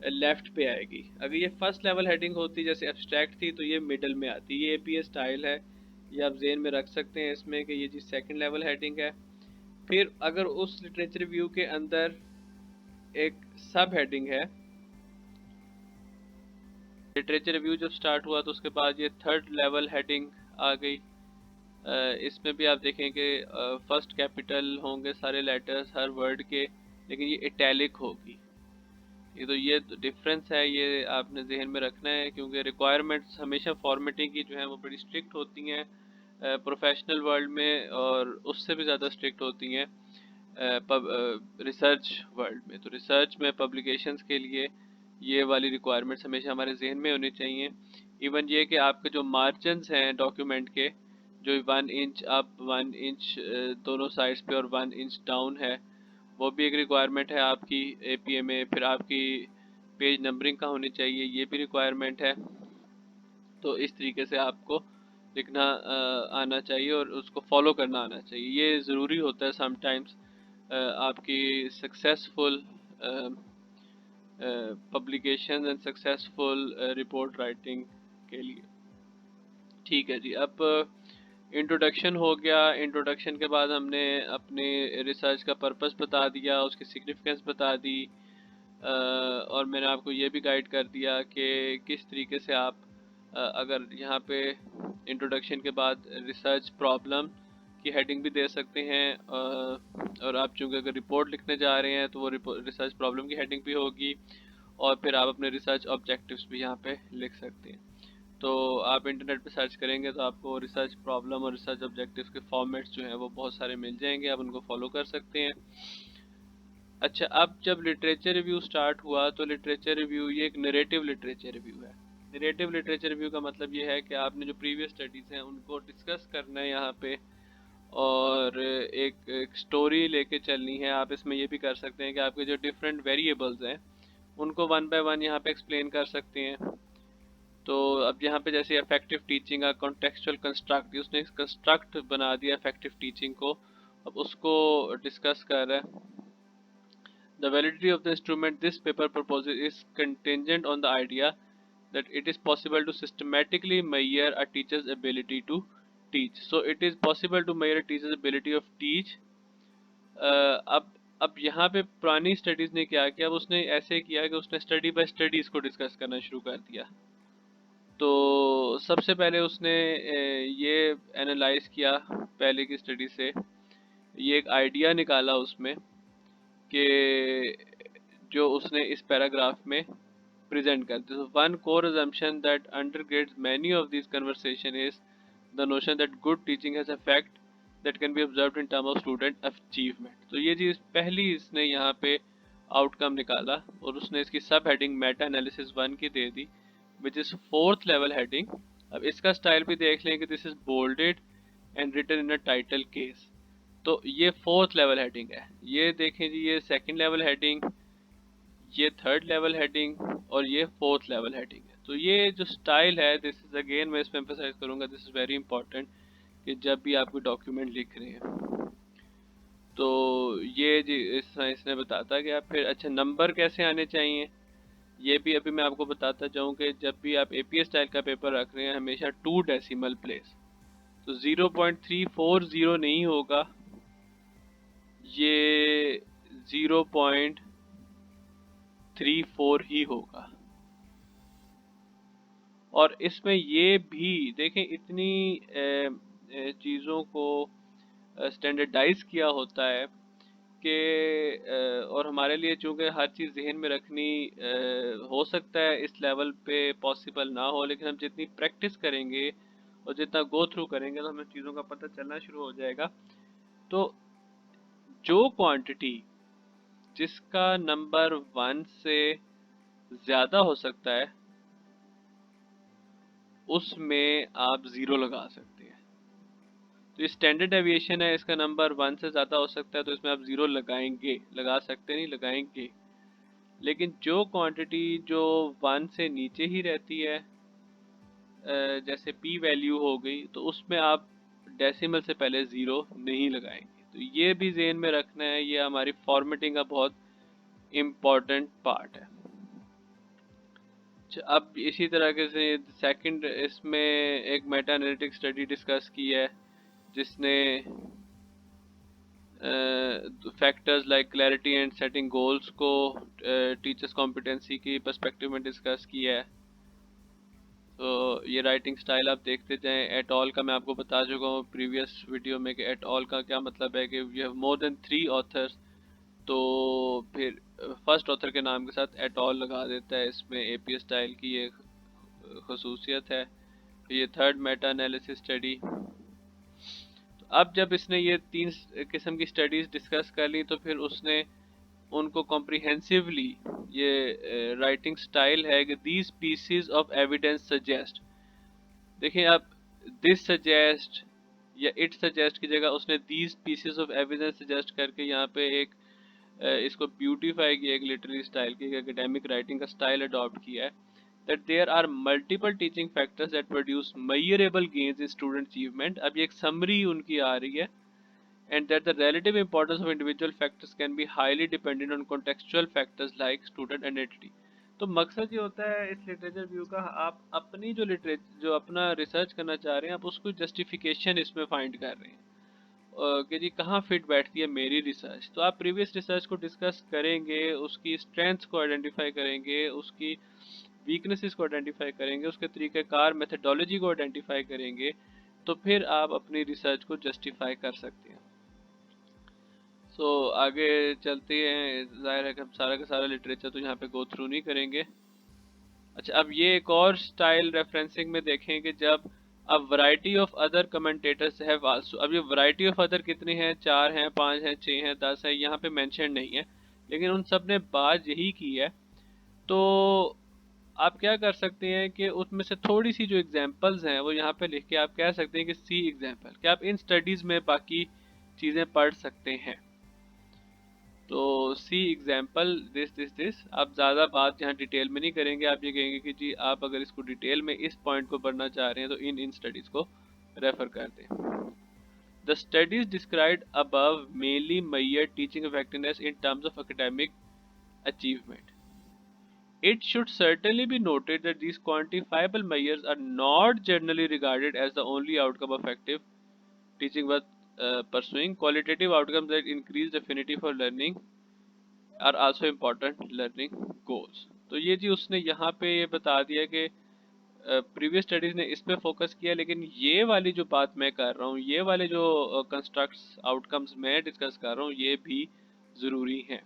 A: लेफ्ट पे आएगी। अगर ये फर्स्ट लेवल हेडिंग होती जैसे एब्स्ट्रैक्ट थी तो ये मिडल में आती। ये एपीए स्टाइल है, ये आप जेन में रख सकते हैं इसमें कि ये जी सेकंड लेवल हेडिंग है। फिर अगर उस लिटरेचर रिव्यू के अंदर एक सब हेडिंग है, लिटरेचर रिव्यू जब स्टार्ट हुआ तो उसके बाद ये थर्ड लेवल हेडिंग आ गई। इसमें भी आप देखें कि फर्स्ट कैपिटल होंगे सारे लेटर्स हर वर्ड के, लेकिन ये इटैलिक होगी। ये तो डिफरेंस है, ये आपने जहन में रखना है, क्योंकि रिक्वायरमेंट्स हमेशा फॉर्मेटिंग की जो है वो बड़ी स्ट्रिक्ट होती हैं प्रोफेशनल वर्ल्ड में, और उससे भी ज़्यादा स्ट्रिक्ट होती हैं रिसर्च वर्ल्ड में। तो रिसर्च में पब्लिकेशंस के लिए ये वाली रिक्वायरमेंट्स हमेशा हमारे जहन में होनी चाहिए। इवन ये कि आपके जो मार्जिनस हैं डॉक्यूमेंट के, जो 1 इंच अप 1 इंच दोनों साइड्स पे और 1 इंच डाउन है, वो भी एक रिक्वायरमेंट है आपकी एपीए में। फिर आपकी पेज नंबरिंग का होनी चाहिए, ये भी रिक्वायरमेंट है। तो इस तरीके से आपको लिखना आना चाहिए और उसको फॉलो करना आना चाहिए। ये ज़रूरी होता है समटाइम्स आपकी successful publication and successful report writing के लिए। ठीक है जी, अब इंट्रोडक्शन हो गया। इंट्रोडक्शन के बाद हमने अपने रिसर्च का पर्पस बता दिया, उसकी सिग्निफिकेंस बता दी, और मैंने आपको ये भी गाइड कर दिया कि किस तरीके से आप अगर यहाँ पे इंट्रोडक्शन के बाद रिसर्च प्रॉब्लम की हेडिंग भी दे सकते हैं, और आप चूँकि अगर रिपोर्ट लिखने जा रहे हैं तो वो रिसर्च प्रॉब्लम की हेडिंग भी होगी, और फिर आप अपने रिसर्च ऑब्जेक्टिव्स भी यहाँ पे लिख सकते हैं। तो आप इंटरनेट पे सर्च करेंगे तो आपको रिसर्च प्रॉब्लम और रिसर्च ऑब्जेक्टिव्स के फॉर्मेट्स जो हैं वो बहुत सारे मिल जाएंगे, आप उनको फॉलो कर सकते हैं। अच्छा, अब जब लिटरेचर रिव्यू स्टार्ट हुआ तो लिटरेचर रिव्यू ये एक नरेटिव लिटरेचर रिव्यू है। नरेटिव लिटरेचर रिव्यू का मतलब ये है कि आपने जो प्रीवियस स्टडीज़ हैं उनको डिस्कस करना है यहाँ पे, और एक स्टोरी लेके चलनी है। आप इसमें ये भी कर सकते हैं कि आपके जो डिफरेंट वेरिएबल्स हैं उनको वन बाय वन यहाँ पे एक्सप्लेन कर सकते हैं। तो अब यहाँ पे जैसे इफेक्टिव टीचिंग का कॉन्टेक्चुअल कंस्ट्रक्ट, उसने कंस्ट्रक्ट बना दिया इफेक्टिव टीचिंग को, अब उसको डिस्कस कर रहा है। The validity of the instrument this paper proposes is contingent on the idea that it is possible to systematically measure a teacher's ability to teach. So it is possible to measure a teacher's ability of teach. अब यहाँ पे पुरानी स्टडीज ने क्या किया, अब उसने ऐसे किया कि उसने स्टडी बाय स्टडी इसको डिस्कस करना शुरू कर दिया। तो सबसे पहले उसने ये एनालाइज किया पहले की स्टडी से, ये एक आइडिया निकाला उसमें कि जो उसने इस पैराग्राफ में प्रेजेंट करते हैं। One core assumption that undergirds many of these conversation is the notion that good teaching has effect that can be observed in terms of student achievement। तो ये चीज पहली इसने यहाँ पे आउटकम निकाला और उसने इसकी सब हेडिंग मेटा एनालिसिस 1 की दे दी, which is fourth level heading. अब इसका स्टाइल भी देख लें कि this is bolded and written in a title case. तो ये फोर्थ लेवल हेडिंग है। ये देखें जी, ये सेकंड लेवल हेडिंग, ये थर्ड लेवल हेडिंग और ये फोर्थ लेवल हेडिंग है। तो ये जो स्टाइल है, दिस इज अगेन मैं इसमें एम्फसाइज करूंगा, दिस इज वेरी इंपॉर्टेंट कि जब भी आप कोई डॉक्यूमेंट लिख रहे हैं तो ये जी इसने बताता है कि आप फिर अच्छा नंबर कैसे आने चाहिए, ये भी अभी मैं आपको बताता जाऊं कि जब भी आप एपीएस स्टाइल का पेपर रख रहे हैं हमेशा 2 डेसिमल प्लेस, तो 0.340 नहीं होगा, ये 0.34 ही होगा। और इसमें ये भी देखें इतनी चीज़ों को स्टैंडर्डाइज किया होता है कि और हमारे लिए चूंकि हर चीज़ जहन में रखनी हो सकता है इस लेवल पे पॉसिबल ना हो, लेकिन हम जितनी प्रैक्टिस करेंगे और जितना गो थ्रू करेंगे तो हमें चीज़ों का पता चलना शुरू हो जाएगा। तो जो क्वांटिटी जिसका नंबर 1 से ज़्यादा हो सकता है उसमें आप 0 लगा सकते हैं। तो ये स्टैंडर्ड डेविएशन है, इसका नंबर 1 से ज़्यादा हो सकता है तो इसमें आप 0 लगाएंगे, लगा सकते नहीं, लगाएंगे। लेकिन जो क्वांटिटी जो 1 से नीचे ही रहती है, जैसे p वैल्यू हो गई, तो उसमें आप डेसिमल से पहले 0 नहीं लगाएंगे। तो ये भी ज़हन में रखना है, ये हमारी फॉर्मेटिंग का बहुत इम्पोर्टेंट पार्ट है। अब इसी तरह के से सेकंड इसमें एक मेटा एनालिटिक स्टडी डिस्कस की है जिसने factors like clarity and setting goals को टीचर्स कॉम्पिटेंसी की पर्सपेक्टिव में डिस्कस किया है। तो ये राइटिंग स्टाइल आप देखते जाएं। एट ऑल का मैं आपको बता चुका हूँ प्रीवियस वीडियो में कि एट ऑल का क्या मतलब है कि we have more than 3 authors, तो फिर फर्स्ट ऑथर के नाम के साथ एट ऑल लगा देता है। इसमें एपीएस स्टाइल की ये खसूसियत है। ये थर्ड मेटा एनालिसिस स्टडी। अब जब इसने ये 3 किस्म की स्टडीज डिस्कस कर ली तो फिर उसने उनको कॉम्प्रिहेंसिवली ये राइटिंग स्टाइल है कि these pieces of evidence suggest. देखिए आप दिस सजेस्ट या इट सजेस्ट की जगह उसने these pieces of evidence suggest करके यहाँ पे एक इसको ब्यूटीफाई किया, एक लिटरेरी स्टाइल की, एकेडमिक राइटिंग का स्टाइल अडॉप्ट किया है। that there are multiple teaching factors that produce measurable gains in student achievement। अब ये एक समरी उनकी आ रही है। and that the relative importance of individual factors can be highly dependent on contextual factors like student identity। तो मकसद ये होता है इस लिटरेचर व्यू का, आप अपनी जो अपना रिसर्च करना चाह रहे हैं आप उसको जस्टिफिकेशन इसमें फाइंड कर रहे हैं कि जी कहाँ फिट बैठती है मेरी रिसर्च। तो आप प्रीवियस रिसर्च को डिस्कस करेंगे, उसकी स्ट्रेंथ्स को आइडेंटिफाई करेंगे, उसकी वीकनेसेस को आइडेंटिफाई करेंगे, उसके तरीक़ेकार मेथडोलॉजी को आइडेंटिफाई करेंगे, तो फिर आप अपनी रिसर्च को जस्टिफाई कर सकते हैं। सो आगे चलते हैं। जाहिर है कि हम सारा का सारा लिटरेचर तो यहाँ पे गो थ्रू नहीं करेंगे। अच्छा, अब ये एक और स्टाइल रेफरेंसिंग में देखें कि जब अब variety of other commentators have also. अब ये वैरायटी ऑफ अदर कितने हैं, 4 हैं, 5 हैं, 6 हैं, 10 है, यहाँ पे मेंशन नहीं है, लेकिन उन सब ने बात यही की है। तो आप क्या कर सकते हैं कि उसमें से थोड़ी सी जो एग्जांपल्स हैं वो यहाँ पे लिख के आप कह सकते हैं कि सी एग्जांपल, कि आप इन स्टडीज में बाकी चीज़ें पढ़ सकते हैं। तो सी एग्जाम्पल दिस आप ज़्यादा बात यहाँ डिटेल में नहीं करेंगे, आप ये कहेंगे कि जी आप अगर इसको डिटेल में इस पॉइंट को पढ़ना चाह रहे हैं तो इन स्टडीज़ को रेफर कर दें। The studies described above mainly measure teaching effectiveness in terms of academic achievement। It should certainly be noted that these quantifiable measures are not generally regarded as the only outcome of effective teaching worth pursuing। Qualitative outcomes that increased affinity for learning are also important learning goals। तो ये जी उसने यहाँ पे ये बता दिया कि प्रीवियस स्टडीज ने इस पे फोकस किया, लेकिन ये वाली जो बात मैं कर रहा हूँ, ये वाले जो कंस्ट्रक्ट्स आउटकम्स मैं डिस्कस कर रहा हूँ, ये भी ज़रूरी हैं।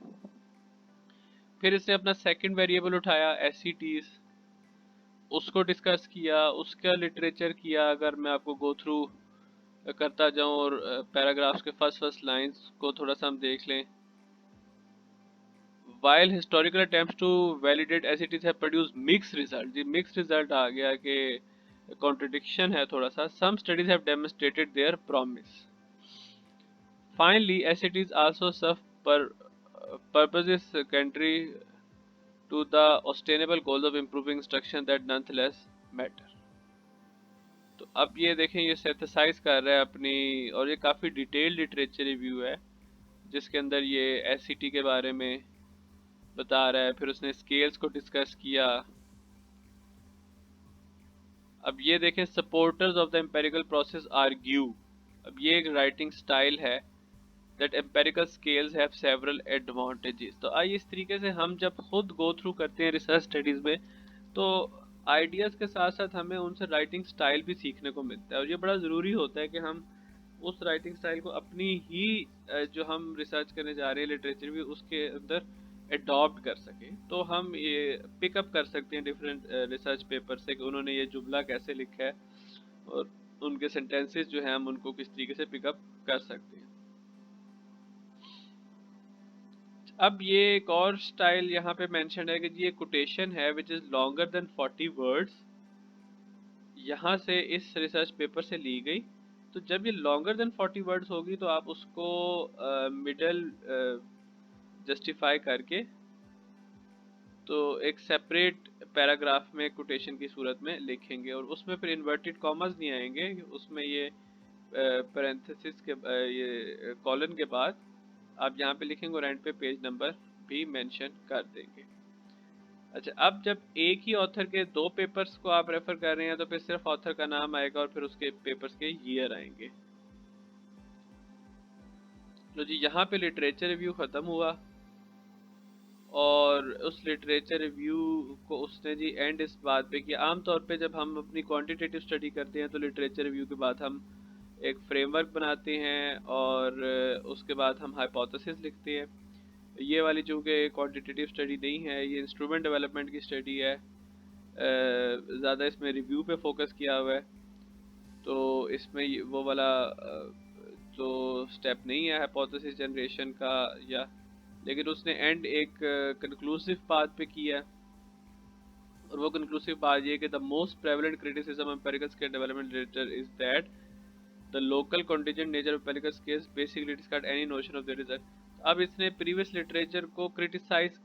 A: फिर इसने अपना सेकंड वेरिएबल उठाया एससीटीज, उसको डिस्कस किया, उसका लिटरेचर किया। अगर मैं आपको गो थ्रू करता जाऊं और पैराग्राफ्स के फर्स्ट फर्स्ट लाइंस को थोड़ा सा हम देख लें। While historical attempts to validate SATs have produced mixed result, ये mixed result आ गया कि contradiction है थोड़ा सा। Some studies have demonstrated their promise. Finally, SATs also serve purposes secondary to the sustainable goals of improving instruction that nonetheless matter. तो अब ये देखें, ये सिंथेसाइज कर रहा है अपनी, और ये काफ़ी डिटेल्ड लिटरेचर रिव्यू है जिसके अंदर ये एससीटी के बारे में बता रहा है। फिर उसने स्केल्स को डिस्कस किया। अब ये देखें, supporters of the empirical process argue. अब ये एक राइटिंग स्टाइल है that empirical scales have several advantages. तो आइए इस तरीके से हम जब खुद गो थ्रू करते हैं रिसर्च स्टडीज में, तो आइडियाज़ के साथ साथ हमें उनसे राइटिंग स्टाइल भी सीखने को मिलता है। और ये बड़ा ज़रूरी होता है कि हम उस राइटिंग स्टाइल को अपनी ही जो हम रिसर्च करने जा रहे हैं लिटरेचर भी उसके अंदर एडॉप्ट कर सके। तो हम ये पिकअप कर सकते हैं डिफरेंट रिसर्च पेपर से कि उन्होंने ये जुमला कैसे लिखा है, और उनके सेंटेंसेस जो हैं हम उनको किस तरीके से पिकअप कर सकते हैं। अब ये एक और स्टाइल यहाँ पे मेंशन है कि ये कोटेशन है which is longer than 40 words. यहाँ से इस रिसर्च पेपर से ली गई। तो जब ये लॉन्गर देन 40 वर्ड्स होगी तो आप उसको मिडल जस्टिफाई करके तो एक सेपरेट पैराग्राफ में कोटेशन की सूरत में लिखेंगे, और उसमें फिर इन्वर्टेड कॉमास नहीं आएंगे, उसमें ये पैरेंथेसिस के ये कॉलन के बाद आप यहाँ पे लिखेंगे और एंड पे पेज नंबर भी मेंशन कर देंगे। अच्छा, अब जब एक ही ऑथर के दो पेपर्स को आप रेफर कर रहे हैं तो फिर सिर्फ ऑथर का नाम आएगा और फिर उसके पेपर्स के ईयर आएंगे। तो जी यहाँ पे लिटरेचर रिव्यू ख़त्म हुआ, और उस लिटरेचर रिव्यू को उसने जी एंड इस बात पे किया। आमतौर पे जब हम अपनी क्वांटिटेटिव स्टडी करते हैं तो लिटरेचर रिव्यू के बाद हम एक फ्रेमवर्क बनाते हैं और उसके बाद हम हाइपोथेसिस लिखते हैं। ये वाली चूँकि क्वांटिटेटिव स्टडी नहीं है, ये इंस्ट्रूमेंट डेवलपमेंट की स्टडी है, ज़्यादा इसमें रिव्यू पे फोकस किया हुआ है, तो इसमें वो वाला तो स्टेप नहीं है हाइपोथेसिस जनरेशन का, या लेकिन उसने एंड एक कंक्लूसिव बात पे किया है। और वो कंक्लूसिव बात ये कि the most prevalent criticism empirical scale development literature is that the local contingent nature of empirical scales basically discard any notion of the result. अब इसने प्रीवियस लिटरेचर को क्रिटिसाइज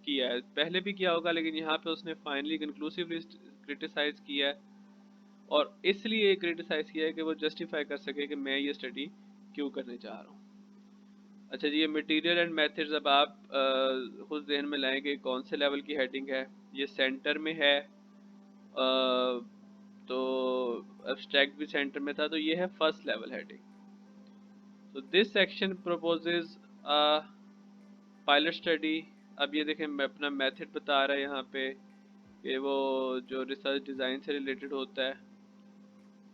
A: किया है, पहले भी किया होगा लेकिन यहाँ पे उसने फाइनली कंक्लूसिवली क्रिटिसाइज किया है, और इसलिए क्रिटिसाइज किया है कि वो जस्टिफाई कर सके कि मैं ये स्टडी क्यों करने चाह रहा हूँ। अच्छा जी, ये मटेरियल एंड मेथड्स अब आप खुद जहन में लाएं कि कौन से लेवल की हेडिंग है। ये सेंटर में है, तो एब्स्ट्रैक्ट भी सेंटर में था, तो ये है फर्स्ट लेवल हेडिंग। तो this section proposes pilot study. अब ये देखें, मैं अपना मेथड बता रहा है यहाँ पे कि वो जो रिसर्च डिज़ाइन से रिलेटेड होता है।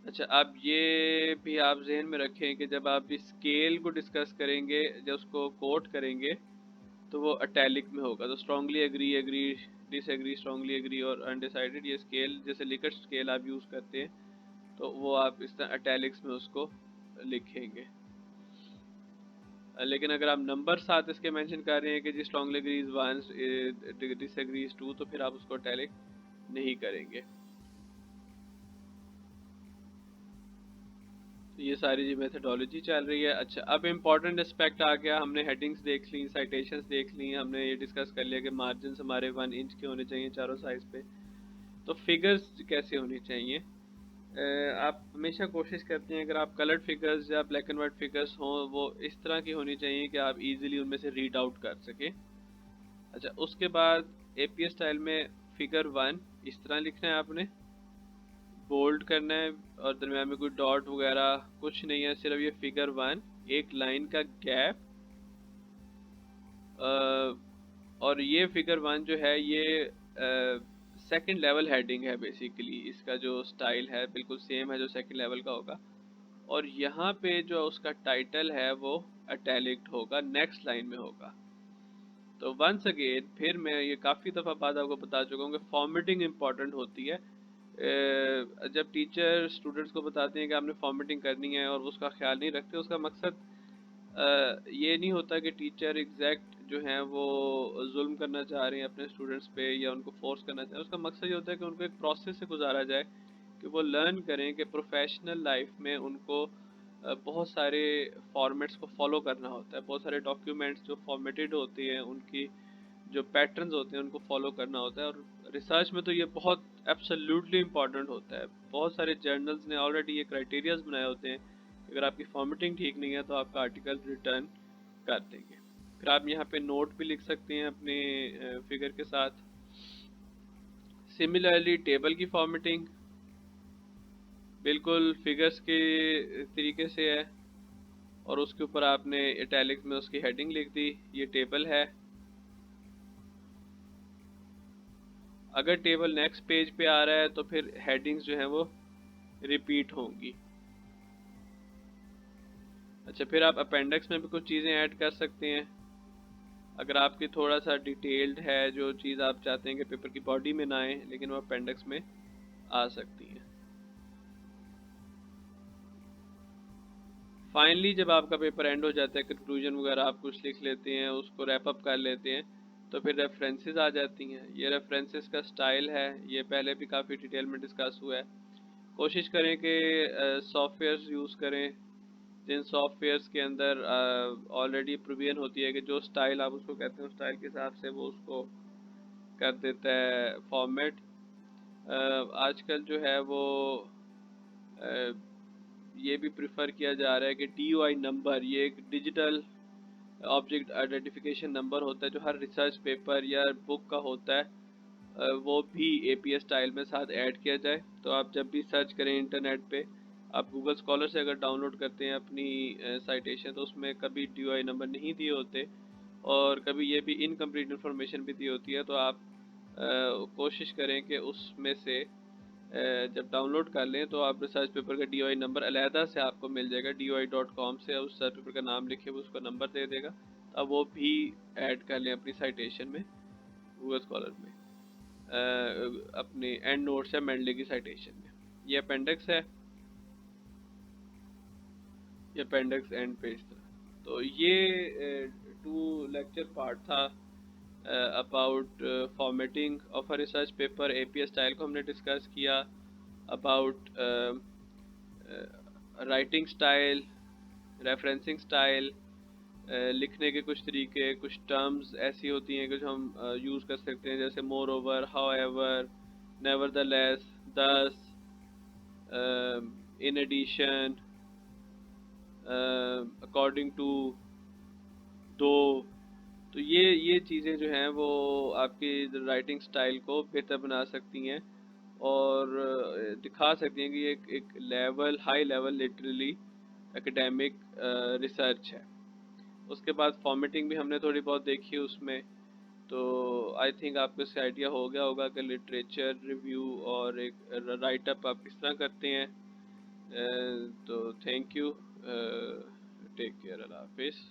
A: अच्छा, अब ये भी आप जहन में रखें कि जब आप स्केल को डिस्कस करेंगे, जब उसको कोट करेंगे तो वो अटैलिक में होगा। तो strongly agree, agree, disagree, strongly agree और अनडिसाइडेड, ये स्केल जैसे लिकट स्केल आप यूज़ करते हैं तो वो आप इस तरह अटैलिक्स में उसको लिखेंगे। लेकिन अगर आप नंबर साथ इसके मेंशन कर रहे हैं कि जी strongly agree is 1, disagree is 2, तो फिर आप उसको अटैलिक नहीं करेंगे। तो ये सारी जी मेथडोलॉजी चल रही है। अच्छा, अब इम्पॉर्टेंट एस्पेक्ट आ गया। हमने हेडिंग्स देख ली, साइटेशंस देख ली, हमने ये डिस्कस कर लिया कि मार्जिन हमारे 1 इंच के होने चाहिए चारों साइज पे। तो फिगर्स कैसे होनी चाहिए? आप हमेशा कोशिश करते हैं अगर आप कलर्ड फिगर्स या ब्लैक एंड वाइट फिगर्स हों, वो इस तरह की होनी चाहिए कि आप इजीली उनमें से रीड आउट कर सकें। अच्छा, उसके बाद एपीएस स्टाइल में फिगर 1 इस तरह लिखना है आपने, बोल्ड करना है, और दरम्यान में कोई डॉट वगैरह कुछ नहीं है, सिर्फ ये फिगर 1, एक लाइन का गैप। और ये फिगर 1 जो है ये सेकंड लेवल हेडिंग है। बेसिकली इसका जो स्टाइल है बिल्कुल सेम है जो सेकंड लेवल का होगा। और यहाँ पे जो उसका टाइटल है वो इटैलिक होगा, नेक्स्ट लाइन में होगा। तो वंस अगेन फिर मैं ये काफ़ी दफ़ा बाद आपको बता चुका हूँ कि फॉर्मेटिंग इम्पॉर्टेंट होती है। जब टीचर स्टूडेंट्स को बताते हैं कि आपने फॉर्मेटिंग करनी है और उसका ख्याल नहीं रखते, उसका मकसद ये नहीं होता कि टीचर एग्जैक्ट जो है वो जुल्म करना चाह रहे हैं अपने स्टूडेंट्स पे या उनको फोर्स करना चाह रहे हैं। उसका मकसद ये होता है कि उनको एक प्रोसेस से गुजारा जाए कि वो लर्न करें कि प्रोफेशनल लाइफ में उनको बहुत सारे फॉर्मेट्स को फॉलो करना होता है, बहुत सारे डॉक्यूमेंट्स जो फॉर्मेटेड होते हैं उनकी जो पैटर्न्स होते हैं उनको फॉलो करना होता है। और रिसर्च में तो ये बहुत एब्सोल्युटली इम्पॉर्टेंट होता है। बहुत सारे जर्नल्स ने ऑलरेडी ये क्राइटेरियाज बनाए होते हैं कि अगर आपकी फॉर्मेटिंग ठीक नहीं है तो आपका आर्टिकल रिटर्न कर देंगे। फिर आप यहाँ पे नोट भी लिख सकते हैं अपने फिगर के साथ। सिमिलरली टेबल की फॉर्मेटिंग बिल्कुल फिगर्स के तरीके से है और उसके ऊपर आपने इटैलिक्स में उसकी हेडिंग लिख दी, ये टेबल है। अगर टेबल नेक्स्ट पेज पे आ रहा है तो फिर हेडिंग्स जो हैं वो रिपीट होंगी। अच्छा, फिर आप अपेंडिक्स में भी कुछ चीज़ें ऐड कर सकते हैं। अगर आपकी थोड़ा सा डिटेल्ड है जो चीज़ आप चाहते हैं कि पेपर की बॉडी में ना आए, लेकिन वो अपेंडिक्स में आ सकती हैं। फाइनली जब आपका पेपर एंड हो जाता है, कंक्लूजन वगैरह आप कुछ लिख लेते हैं, उसको रैप अप कर लेते हैं, तो फिर रेफरेंसेस आ जाती हैं। ये रेफरेंसेस का स्टाइल है, ये पहले भी काफ़ी डिटेल में डिस्कस हुआ है। कोशिश करें कि सॉफ्टवेयर्स यूज़ करें जिन सॉफ्टवेयर्स के अंदर ऑलरेडी प्रोविजन होती है कि जो स्टाइल आप उसको कहते हैं उस स्टाइल के हिसाब से वो उसको कर देता है फॉर्मेट। आजकल जो है वो अ, ये भी प्रिफर किया जा रहा है कि DOI नंबर, ये एक डिजिटल ऑब्जेक्ट आइडेंटिफिकेशन नंबर होता है जो हर रिसर्च पेपर या बुक का होता है, वो भी APS स्टाइल में साथ ऐड किया जाए। तो आप जब भी सर्च करें इंटरनेट पे, आप गूगल स्कॉलर से अगर डाउनलोड करते हैं अपनी साइटेशन, तो उसमें कभी DOI नंबर नहीं दिए होते और कभी ये भी इनकम्प्लीट इन्फॉर्मेशन भी दी होती है। तो आप कोशिश करें कि उसमें से जब डाउनलोड कर लें तो आप रिसर्च पेपर का DOI नंबर अलहदा से आपको मिल जाएगा। DOI.com से उस रिसर्च पेपर का नाम लिखे हुए उसका नंबर दे देगा, अब वो भी ऐड कर लें अपनी साइटेशन में गूगल स्कॉलर में, अपने एंड नोट्स या मेंडले की साइटेशन में। ये अपेंडिक्स है, ये अपेंडिक्स एंड पेज था। तो ये 2 लेक्चर पार्ट था about formatting of a research paper. APS style को हमने डिस्कस किया, about writing style, referencing style, लिखने के कुछ तरीके, कुछ टर्म्स ऐसी होती हैं कि जो हम यूज़ कर सकते हैं, जैसे more over, how ever, nevertheless, दस, इन एडिशन, अकॉर्डिंग टू, दो। तो ये चीज़ें जो हैं वो आपकी राइटिंग स्टाइल को बेहतर बना सकती हैं और दिखा सकती हैं कि ये एक level, high level literally academic research है। उसके बाद फॉर्मेटिंग भी हमने थोड़ी बहुत देखी उसमें। तो आई थिंक आपको इससे आइडिया हो गया होगा कि लिटरेचर रिव्यू और एक राइट अप आप किस तरह करते हैं। तो थैंक यू, टेक केयर, अल्लाह हाफिज़।